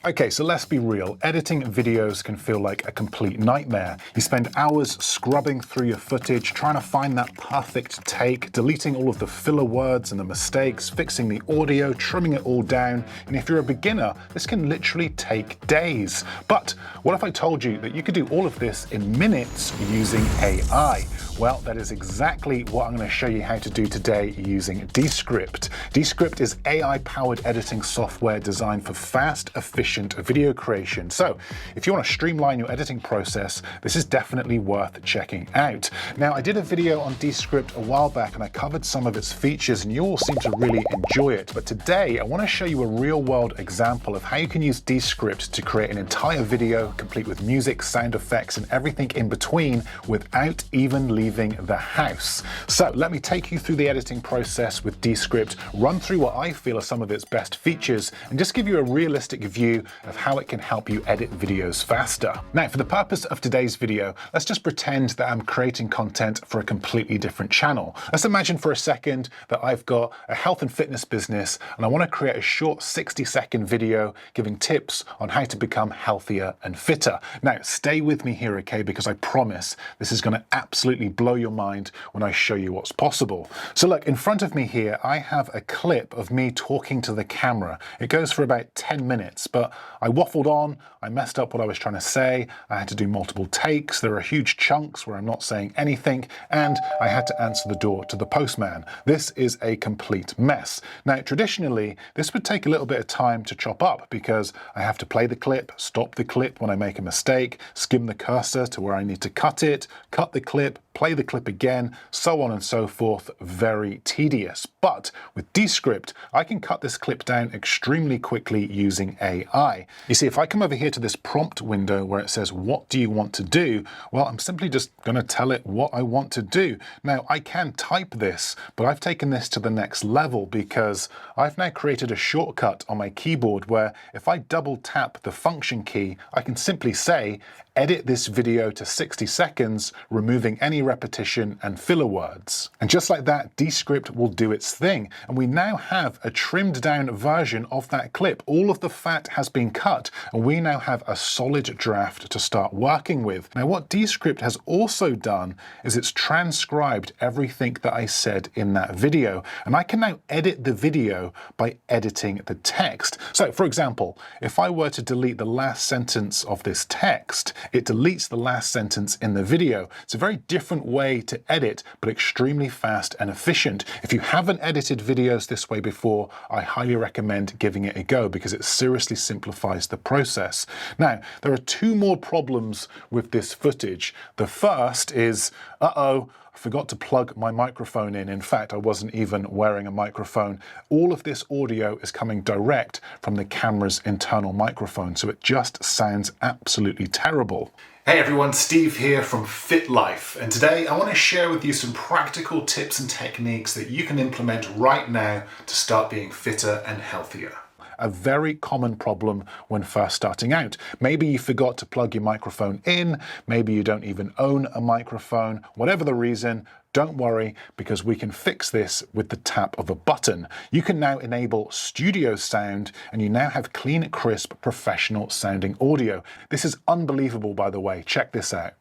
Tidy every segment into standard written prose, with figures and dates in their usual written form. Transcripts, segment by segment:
Okay, so let's be real. Editing videos can feel like a complete nightmare. You spend hours scrubbing through your footage, trying to find that perfect take, deleting all of the filler words and the mistakes, fixing the audio, trimming it all down. And if you're a beginner, this can literally take days. But what if I told you that you could do all of this in minutes using AI? Well, that is exactly what I'm going to show you how to do today using Descript. Descript is AI-powered editing software designed for fast, efficient video creation. So if you want to streamline your editing process, this is definitely worth checking out. Now, I did a video on Descript a while back and I covered some of its features and you all seem to really enjoy it. But today I want to show you a real-world example of how you can use Descript to create an entire video complete with music, sound effects, and everything in between without even leaving the house. So let me take you through the editing process with Descript, run through what I feel are some of its best features, and just give you a realistic view of how it can help you edit videos faster. Now, for the purpose of today's video, let's just pretend that I'm creating content for a completely different channel. Let's imagine for a second that I've got a health and fitness business and I want to create a short 60-second video giving tips on how to become healthier and fitter. Now, stay with me here, okay, because I promise this is going to absolutely blow your mind when I show you what's possible. So look, in front of me here, I have a clip of me talking to the camera. It goes for about 10 minutes, but I waffled on, I messed up what I was trying to say, I had to do multiple takes, there are huge chunks where I'm not saying anything, and I had to answer the door to the postman. This is a complete mess. Now, traditionally, this would take a little bit of time to chop up because I have to play the clip, stop the clip when I make a mistake, skim the cursor to where I need to cut it, cut the clip, play the clip again, so on and so forth. Very tedious. But with Descript, I can cut this clip down extremely quickly using AI. You see, if I come over here to this prompt window where it says, what do you want to do? Well, I'm simply just going to tell it what I want to do. Now, I can type this, but I've taken this to the next level because I've now created a shortcut on my keyboard where if I double tap the function key, I can simply say, edit this video to 60 seconds, removing any repetition and filler words. And just like that, Descript will do its thing. And we now have a trimmed down version of that clip. All of the fat has been cut, and we now have a solid draft to start working with. Now, what Descript has also done is it's transcribed everything that I said in that video. And I can now edit the video by editing the text. So, for example, if I were to delete the last sentence of this text, it deletes the last sentence in the video. It's a very different way to edit, but extremely fast and efficient. If you haven't edited videos this way before, I highly recommend giving it a go because it seriously simplifies the process. Now, there are two more problems with this footage. The first is, I forgot to plug my microphone in. In fact, I wasn't even wearing a microphone. All of this audio is coming direct from the camera's internal microphone, so it just sounds absolutely terrible. Hey everyone, Steve here from Fit Life, and today I want to share with you some practical tips and techniques that you can implement right now to start being fitter and healthier. A very common problem when first starting out. Maybe you forgot to plug your microphone in, maybe you don't even own a microphone. Whatever the reason, don't worry, because we can fix this with the tap of a button. You can now enable studio sound, and you now have clean, crisp, professional sounding audio. This is unbelievable, by the way. Check this out.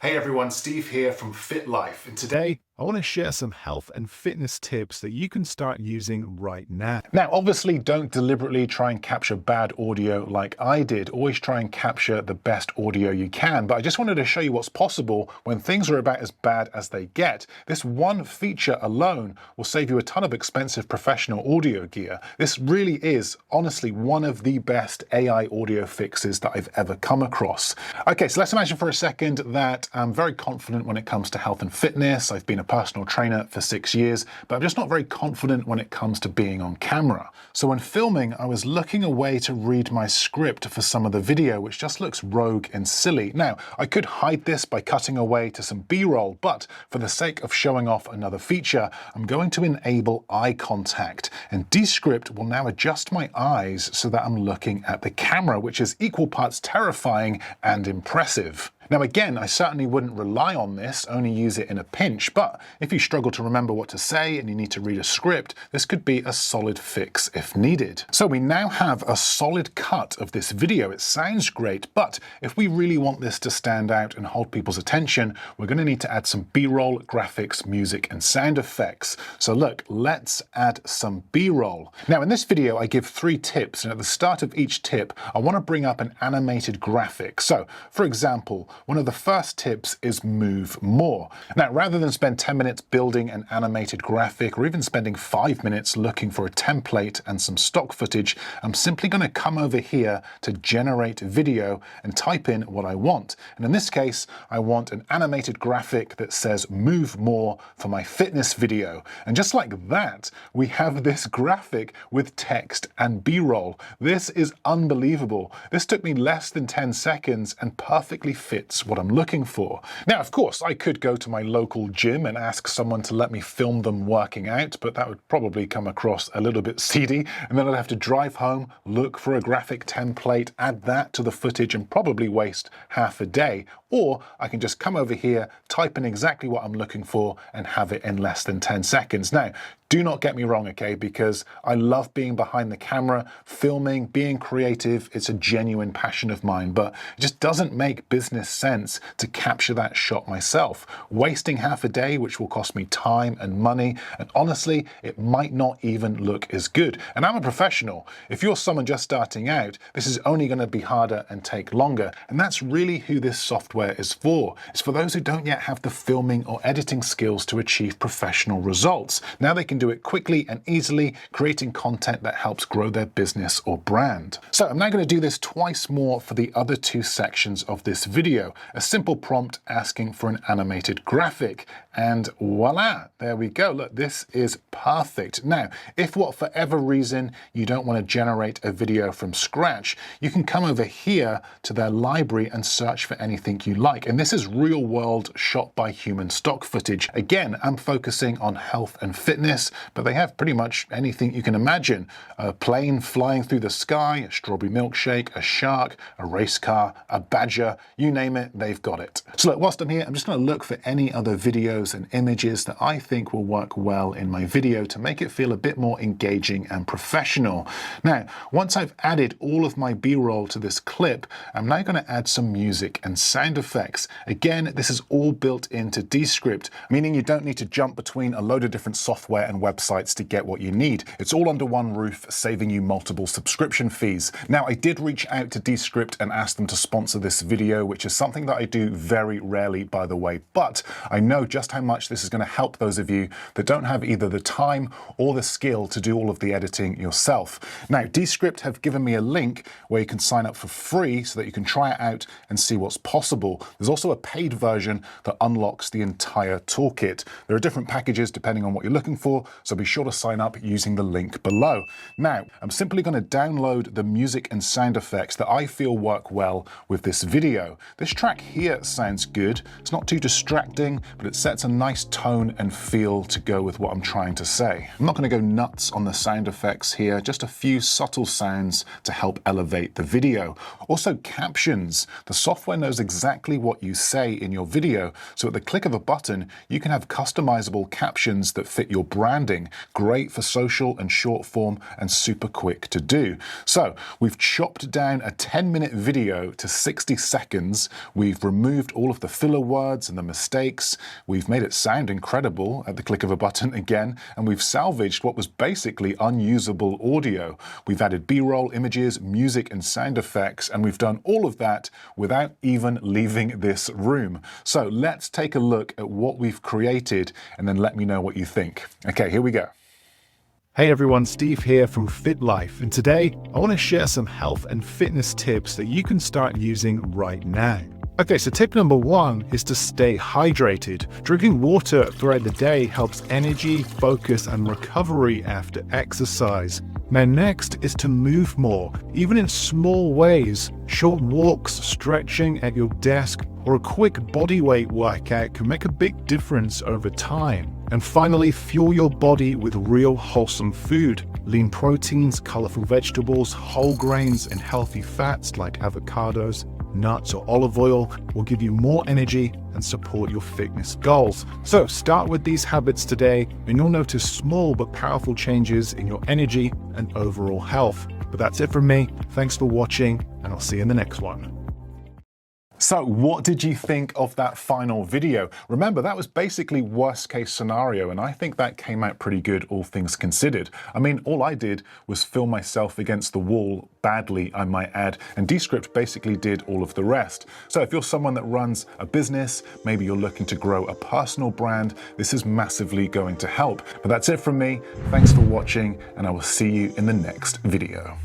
Hey everyone, Steve here from Fit Life, and today I want to share some health and fitness tips that you can start using right now. Now, obviously, don't deliberately try and capture bad audio like I did. Always try and capture the best audio you can. But I just wanted to show you what's possible when things are about as bad as they get. This one feature alone will save you a ton of expensive professional audio gear. This really is, honestly, one of the best AI audio fixes that I've ever come across. Okay, so let's imagine for a second that I'm very confident when it comes to health and fitness. I've been a personal trainer for 6 years, but I'm just not very confident when it comes to being on camera. So when filming, I was looking away to read my script for some of the video, which just looks rogue and silly. Now, I could hide this by cutting away to some B-roll, but for the sake of showing off another feature, I'm going to enable eye contact. And Descript will now adjust my eyes so that I'm looking at the camera, which is equal parts terrifying and impressive. Now again, I certainly wouldn't rely on this, only use it in a pinch, but if you struggle to remember what to say and you need to read a script, this could be a solid fix if needed. So we now have a solid cut of this video. It sounds great, but if we really want this to stand out and hold people's attention, we're going to need to add some B-roll, graphics, music, and sound effects. So look, let's add some B-roll. Now in this video, I give 3 tips, and at the start of each tip, I want to bring up an animated graphic. So for example, one of the first tips is move more. Now, rather than spend 10 minutes building an animated graphic, or even spending 5 minutes looking for a template and some stock footage, I'm simply going to come over here to generate video and type in what I want. And in this case, I want an animated graphic that says move more for my fitness video. And just like that, we have this graphic with text and B-roll. This is unbelievable. This took me less than 10 seconds and perfectly fits what I'm looking for. Now, of course, I could go to my local gym and ask someone to let me film them working out, but that would probably come across a little bit seedy, and then I'd have to drive home, look for a graphic template, add that to the footage, and probably waste half a day. Or I can just come over here, type in exactly what I'm looking for, and have it in less than 10 seconds. Now, do not get me wrong, okay, because I love being behind the camera, filming, being creative. It's a genuine passion of mine, but it just doesn't make business sense to capture that shot myself. Wasting half a day, which will cost me time and money, and honestly, it might not even look as good. And I'm a professional. If you're someone just starting out, this is only going to be harder and take longer. And that's really who this software is for. It's for those who don't yet have the filming or editing skills to achieve professional results. Now they can do it quickly and easily, creating content that helps grow their business or brand. So I'm now going to do this twice more for the other 2 sections of this video. A simple prompt asking for an animated graphic, and voila, there we go. Look, this is perfect. Now, if for whatever reason you don't want to generate a video from scratch, you can come over here to their library and search for anything you like. And this is real world shot by human stock footage. Again, I'm focusing on health and fitness, but they have pretty much anything you can imagine. A plane flying through the sky, a strawberry milkshake, a shark, a race car, a badger, you name it, they've got it. So look, whilst I'm here, I'm just going to look for any other videos and images that I think will work well in my video to make it feel a bit more engaging and professional. Now, once I've added all of my B-roll to this clip, I'm now going to add some music and sound effects. Again, this is all built into Descript, meaning you don't need to jump between a load of different software and websites to get what you need. It's all under one roof, saving you multiple subscription fees. Now, I did reach out to Descript and ask them to sponsor this video, which is something that I do very rarely, by the way, but I know just how much this is going to help those of you that don't have either the time or the skill to do all of the editing yourself. Now, Descript have given me a link where you can sign up for free so that you can try it out and see what's possible. There's also a paid version that unlocks the entire toolkit. There are different packages depending on what you're looking for, so be sure to sign up using the link below. Now, I'm simply going to download the music and sound effects that I feel work well with this video. This track here sounds good. It's not too distracting, but it sets a nice tone and feel to go with what I'm trying to say. I'm not going to go nuts on the sound effects here, just a few subtle sounds to help elevate the video. Also, captions. The software knows exactly what you say in your video, so at the click of a button, you can have customizable captions that fit your branding. Great for social and short form and super quick to do. So we've chopped down a 10-minute video to 60 seconds. We've removed all of the filler words and the mistakes. We've made it sound incredible at the click of a button again, and we've salvaged what was basically unusable audio. We've added B-roll, images, music, and sound effects, and we've done all of that without even leaving this room. So let's take a look at what we've created and then let me know what you think. Okay, here we go. Hey everyone, Steve here from Fit Life, and today I want to share some health and fitness tips that you can start using right now. Okay, so tip number 1 is to stay hydrated. Drinking water throughout the day helps energy, focus, and recovery after exercise. Now next is to move more, even in small ways. Short walks, stretching at your desk, or a quick bodyweight workout can make a big difference over time. And finally, fuel your body with real wholesome food. Lean proteins, colorful vegetables, whole grains, and healthy fats like avocados. nuts, or olive oil will give you more energy and support your fitness goals. So start with these habits today and you'll notice small but powerful changes in your energy and overall health. But that's it from me. Thanks for watching, and I'll see you in the next one. So what did you think of that final video? Remember, that was basically worst case scenario, and I think that came out pretty good, all things considered. I mean, all I did was film myself against the wall, badly I might add, and Descript basically did all of the rest. So if you're someone that runs a business, maybe you're looking to grow a personal brand, this is massively going to help. But that's it from me. Thanks for watching, and I will see you in the next video.